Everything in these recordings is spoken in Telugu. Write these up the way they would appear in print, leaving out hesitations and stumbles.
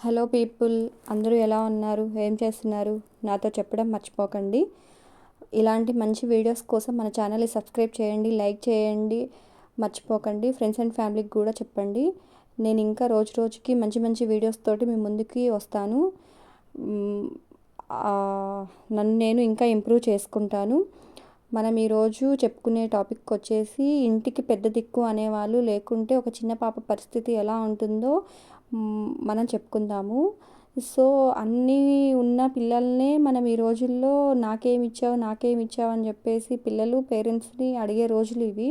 హలో పీపుల్, అందరూ ఎలా ఉన్నారు? ఏం చేస్తున్నారు? నాతో చెప్పడం మర్చిపోకండి. ఇలాంటి మంచి వీడియోస్ కోసం మన ఛానల్ని సబ్స్క్రైబ్ చేయండి, లైక్ చేయండి, మర్చిపోకండి. ఫ్రెండ్స్ అండ్ ఫ్యామిలీకి కూడా చెప్పండి. నేను ఇంకా రోజు రోజుకి మంచి మంచి వీడియోస్ తోటి మీ ముందుకి వస్తాను. మ్, ఆ, నన్ను నేను ఇంకా ఇంప్రూవ్ చేసుకుంటాను. మనం ఈరోజు చెప్పుకునే టాపిక్ వచ్చేసి ఇంటికి పెద్ద దిక్కు అనేవాళ్ళు లేకుంటే ఒక చిన్న పాప పరిస్థితి ఎలా ఉంటుందో మనం చెప్పుకుందాము. సో అన్నీ ఉన్న పిల్లల్నే మనం ఈ రోజుల్లో నాకేమిచ్చావు అని చెప్పేసి పిల్లలు పేరెంట్స్ని అడిగే రోజులు ఇవి.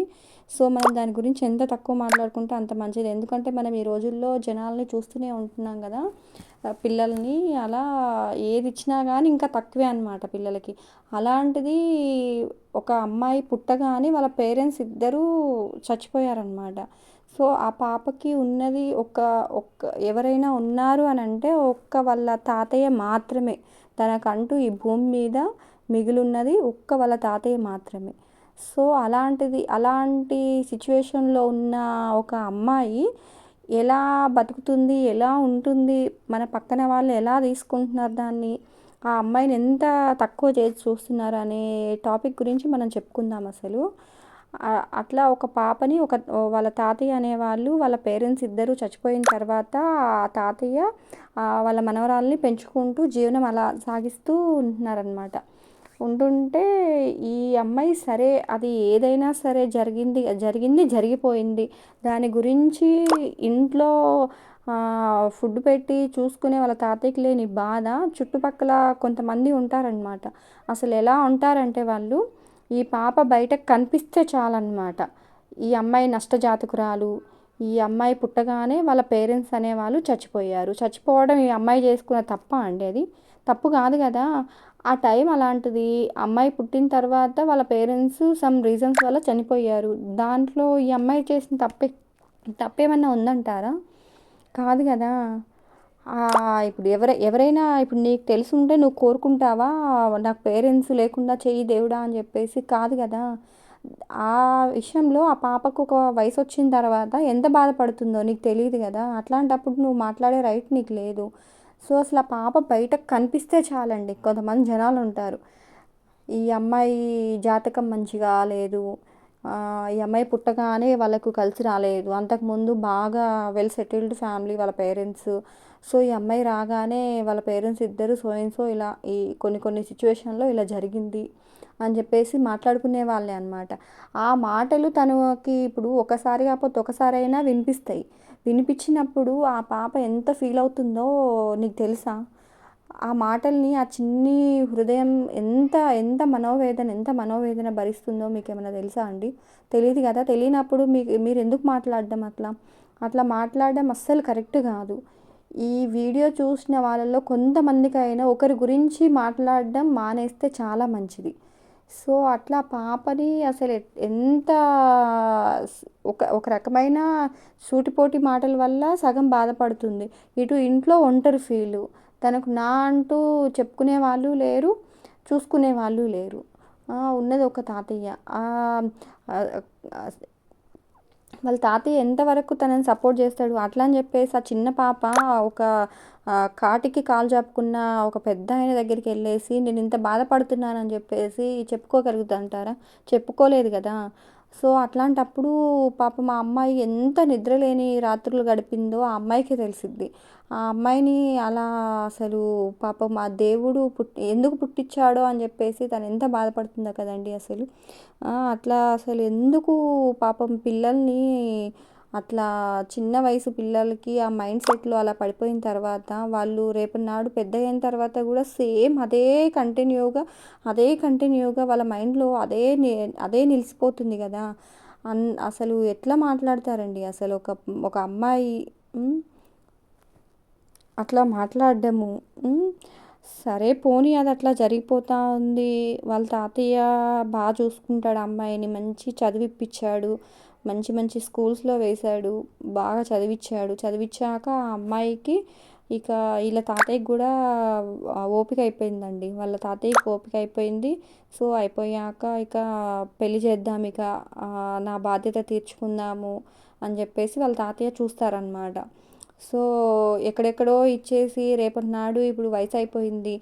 సో మనం దాని గురించి ఎంత తక్కువ మాట్లాడుకుంటే అంత మంచిది. ఎందుకంటే మనం ఈ రోజుల్లో జనాల్ని చూస్తూనే ఉంటున్నాం కదా, పిల్లల్ని అలా ఏది ఇచ్చినా కానీ ఇంకా తక్కువే అన్నమాట పిల్లలకి. అలాంటిది ఒక అమ్మాయి పుట్టగానే వాళ్ళ పేరెంట్స్ ఇద్దరూ చచ్చిపోయారనమాట. సో ఆ పాపకి ఉన్నది ఒక్క ఎవరైనా ఉన్నారు అని అంటే వాళ్ళ తాతయ్య మాత్రమే. తనకంటూ ఈ భూమి మీద మిగిలిన్నది వాళ్ళ తాతయ్య మాత్రమే. సో అలాంటి సిచ్యువేషన్లో ఉన్న ఒక అమ్మాయి ఎలా బతుకుతుంది, ఎలా ఉంటుంది, మన పక్కన వాళ్ళు ఎలా తీసుకుంటున్నారు దాన్ని, ఆ అమ్మాయిని ఎంత తక్కువ చేసి చూస్తున్నారు అనే టాపిక్ గురించి మనం చెప్పుకుందాం. అసలు అట్లా ఒక పాపని వాళ్ళ తాతయ్య అనేవాళ్ళు, వాళ్ళ పేరెంట్స్ ఇద్దరు చచ్చిపోయిన తర్వాత ఆ తాతయ్య వాళ్ళ మనవరాల్ని పెంచుకుంటూ జీవనం అలా సాగిస్తూ ఉంటున్నారనమాట. ఉంటుంటే ఈ అమ్మాయి సరే అది ఏదైనా సరే జరిగిపోయింది. దాని గురించి ఇంట్లో ఫుడ్ పెట్టి చూసుకునే వాళ్ళ తాతయ్యకి లేని బాధ చుట్టుపక్కల కొంతమంది ఉంటారనమాట. అసలు ఎలా ఉంటారంటే వాళ్ళు, ఈ పాప బయటకు కనిపిస్తే చాలన్నమాట, ఈ అమ్మాయి నష్టజాతకురాలు, ఈ అమ్మాయి పుట్టగానే వాళ్ళ పేరెంట్స్ అనేవాళ్ళు చచ్చిపోవడం ఈ అమ్మాయి చేసుకున్న తప్ప అండి? అది తప్పు కాదు కదా. ఆ టైం అలాంటిది. అమ్మాయి పుట్టిన తర్వాత వాళ్ళ పేరెంట్స్ సమ్ రీజన్స్ వల్ల చనిపోయారు. దాంట్లో ఈ అమ్మాయి చేసిన తప్పేమన్నా ఉందంటారా? కాదు కదా. ఇప్పుడు ఎవరైనా ఇప్పుడు నీకు తెలిసి ఉంటే నువ్వు కోరుకుంటావా నాకు పేరెంట్స్ లేకుండా చెయ్యి దేవుడా అని చెప్పేసి? కాదు కదా. ఆ విషయంలో ఆ పాపకు ఒక వయసు వచ్చిన తర్వాత ఎంత బాధపడుతుందో నీకు తెలియదు కదా. అట్లాంటప్పుడు నువ్వు మాట్లాడే రైట్ నీకు లేదు. సో అసలు ఆ పాప బయటకు కనిపిస్తే చాలండి, కొంతమంది జనాలు ఉంటారు, ఈ అమ్మాయి జాతకం మంచిగా లేదు, ఈ అమ్మాయి పుట్టగానే వాళ్ళకు కలిసి రాలేదు, అంతకుముందు బాగా వెల్ సెటిల్డ్ ఫ్యామిలీ వాళ్ళ పేరెంట్స్, సో ఈ అమ్మాయి రాగానే వాళ్ళ పేరెంట్స్ ఇద్దరు సో ఇలా ఈ కొన్ని సిచ్యువేషన్లో ఇలా జరిగింది అని చెప్పేసి మాట్లాడుకునే వాళ్ళే అనమాట. ఆ మాటలు తనకి ఇప్పుడు ఒకసారి కాకపోతే ఒకసారైనా వినిపిస్తాయి. వినిపించినప్పుడు ఆ పాప ఎంత ఫీల్ అవుతుందో నీకు తెలుసా? ఆ మాటల్ని ఆ చిన్ని హృదయం ఎంత ఎంత మనోవేదన భరిస్తుందో మీకు ఏమైనా తెలుసా అండి? తెలియదు కదా. తెలియనప్పుడు మీరు ఎందుకు మాట్లాడడం అట్లా మాట్లాడడం అస్సలు కరెక్ట్ కాదు. ఈ వీడియో చూసిన వాళ్ళలో కొంతమందికైనా ఒకరి గురించి మాట్లాడడం మానేస్తే చాలా మంచిది. సో అట్లా పాపని అసలు ఎంత ఒక రకమైన సూటిపోటి మాటల వల్ల సగం బాధపడుతుంది. ఇటు ఇంట్లో ఒంటరి ఫీలు, తనకు నా అంటూ చెప్పుకునే వాళ్ళు లేరు, చూసుకునే వాళ్ళు లేరు. ఉన్నది ఒక తాతయ్య. వాళ్ళ తాతయ్య ఎంతవరకు తనని సపోర్ట్ చేస్తాడు? అట్లా అని చెప్పేసి ఆ చిన్న పాప ఒక కాటికి కాలు చాపుకున్న ఒక పెద్ద ఆయన దగ్గరికి వెళ్ళేసి నేను ఇంత బాధపడుతున్నానని చెప్పేసి చెప్పుకోగలుగుతుంటారా? చెప్పుకోలేదు కదా. సో అట్లాంటప్పుడు పాప మా అమ్మాయి ఎంత నిద్రలేని రాత్రులు గడిపిందో ఆ అమ్మాయికే తెలిసిద్ది. ఆ అమ్మాయిని అలా అసలు పాపం ఆ దేవుడు ఎందుకు పుట్టించాడో అని చెప్పేసి తను ఎంత బాధపడుతుందో కదండి అసలు. అట్లా అసలు ఎందుకు పాపం పిల్లల్ని అట్లా చిన్న వయసు పిల్లలకి ఆ మైండ్ సెట్లో అలా పడిపోయిన తర్వాత వాళ్ళు రేపటి నాడు పెద్ద అయిన తర్వాత కూడా సేమ్ అదే కంటిన్యూగా వాళ్ళ మైండ్లో అదే నిలిచిపోతుంది కదా. అసలు ఎట్లా మాట్లాడతారండి అసలు ఒక అమ్మాయి అట్లా మాట్లాడడము. సరే పోనీ అది అట్లా జరిగిపోతూ ఉంది. వాళ్ళ తాతయ్య బాగా చూసుకుంటాడు అమ్మాయిని, మంచి చదివిప్పించాడు, మంచి మంచి స్కూల్స్లో వేశాడు, బాగా చదివించాక ఆ అమ్మాయికి ఇక వీళ్ళ తాతయ్యకి కూడా ఓపిక అయిపోయిందండి. వాళ్ళ తాతయ్యకి ఓపిక అయిపోయింది. సో అయిపోయాక ఇక పెళ్లి చేద్దాం, ఇక నా బాధ్యత తీర్చుకుందాము అని చెప్పేసి వాళ్ళ తాతయ్య చూస్తారనమాట. సో ఎక్కడెక్కడో ఇచ్చేసి రేపటి నాడు ఇప్పుడు వయసు అయిపోయింది,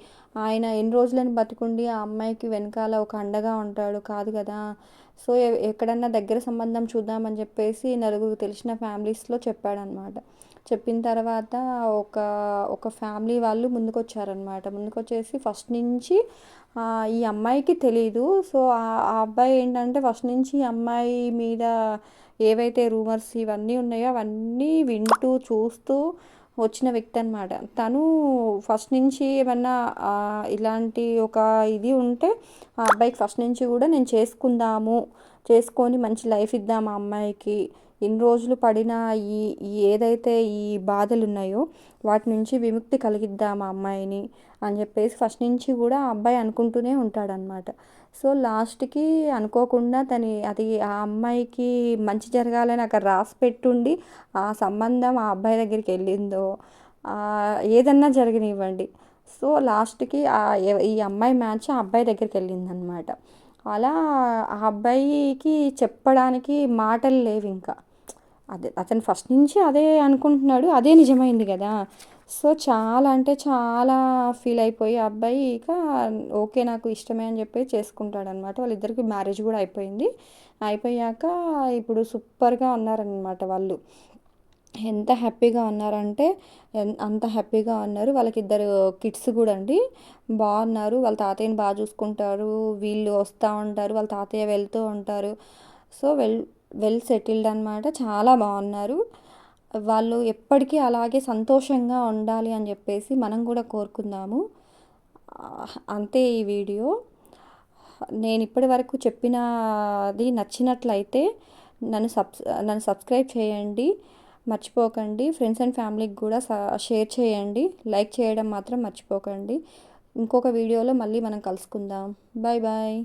ఆయన ఎన్ని రోజులని బతికుండి ఆ అమ్మాయికి వెనకాల ఒక అండగా ఉంటాడు కాదు కదా. సో ఎక్కడన్నా దగ్గర సంబంధం చూద్దామని చెప్పేసి నలుగురు తెలిసిన ఫ్యామిలీస్లో చెప్పాడనమాట. చెప్పిన తర్వాత ఒక ఒక ఫ్యామిలీ వాళ్ళు ముందుకొచ్చారనమాట. ముందుకొచ్చేసి ఫస్ట్ నుంచి ఈ అమ్మాయికి తెలీదు. సో ఆ అబ్బాయి ఏంటంటే ఫస్ట్ నుంచి ఈ అమ్మాయి మీద ఏవైతే రూమర్స్ ఇవన్నీ ఉన్నాయో అవన్నీ వింటూ చూస్తూ వచ్చిన వ్యక్తి అనమాట. తను ఫస్ట్ నుంచి ఏమన్నా ఇలాంటి ఒక ఇది ఉంటే ఆ అబ్బాయికి ఫస్ట్ నుంచి కూడా నేను చేసుకొని మంచి లైఫ్ ఇద్దాం ఆ అమ్మాయికి, ఇన్ని రోజులు పడిన ఈ ఏదైతే ఈ బాధలు ఉన్నాయో వాటి నుంచి విముక్తి కలిగిద్దాం ఆ అమ్మాయిని అని చెప్పేసి ఫస్ట్ నుంచి కూడా ఆ అబ్బాయి అనుకుంటూనే ఉంటాడనమాట. సో లాస్ట్కి అనుకోకుండా అది ఆ అమ్మాయికి మంచి జరగాలని అక్కడ రాసి పెట్టుండి ఆ సంబంధం ఆ అబ్బాయి దగ్గరికి వెళ్ళిందో ఏదన్నా జరగనివ్వండి. సో లాస్ట్కి ఈ అమ్మాయి మ్యాచ్ ఆ అబ్బాయి దగ్గరికి వెళ్ళిందనమాట. అలా ఆ అబ్బాయికి చెప్పడానికి మాటలు లేవు ఇంకా. అదే అతను ఫస్ట్ నుంచి అదే అనుకుంటున్నాడు, అదే నిజమైంది కదా. సో చాలా అంటే చాలా ఫీల్ అయిపోయి ఆ అబ్బాయి ఇక ఓకే నాకు ఇష్టమే అని చెప్పి చేసుకుంటాడనమాట. వాళ్ళిద్దరికి మ్యారేజ్ కూడా అయిపోయింది. అయిపోయాక ఇప్పుడు సూపర్గా ఉన్నారనమాట వాళ్ళు. ఎంత హ్యాపీగా ఉన్నారంటే అంత హ్యాపీగా ఉన్నారు. వాళ్ళకి 2 కిడ్స్ కూడా అండి, బాగున్నారు. వాళ్ళ తాతయ్యని బాగా చూసుకుంటారు, వీళ్ళు వస్తూ ఉంటారు, వాళ్ళ తాతయ్య వెళ్తూ ఉంటారు. సో వెల్ సెటిల్డ్ అనమాట, చాలా బాగున్నారు. వాళ్ళు ఎప్పటికీ అలాగే సంతోషంగా ఉండాలి అని చెప్పేసి మనం కూడా కోరుకుందాము. అంతే ఈ వీడియో. నేను ఇప్పటి వరకు చెప్పినది నచ్చినట్లయితే నన్ను సబ్స్క్రైబ్ చేయండి, మర్చిపోకండి. ఫ్రెండ్స్ అండ్ ఫ్యామిలీకి కూడా షేర్ చేయండి, లైక్ చేయడం మాత్రం మర్చిపోకండి. ఇంకొక వీడియోలో మళ్ళీ మనం కలుసుకుందాం. Bye bye.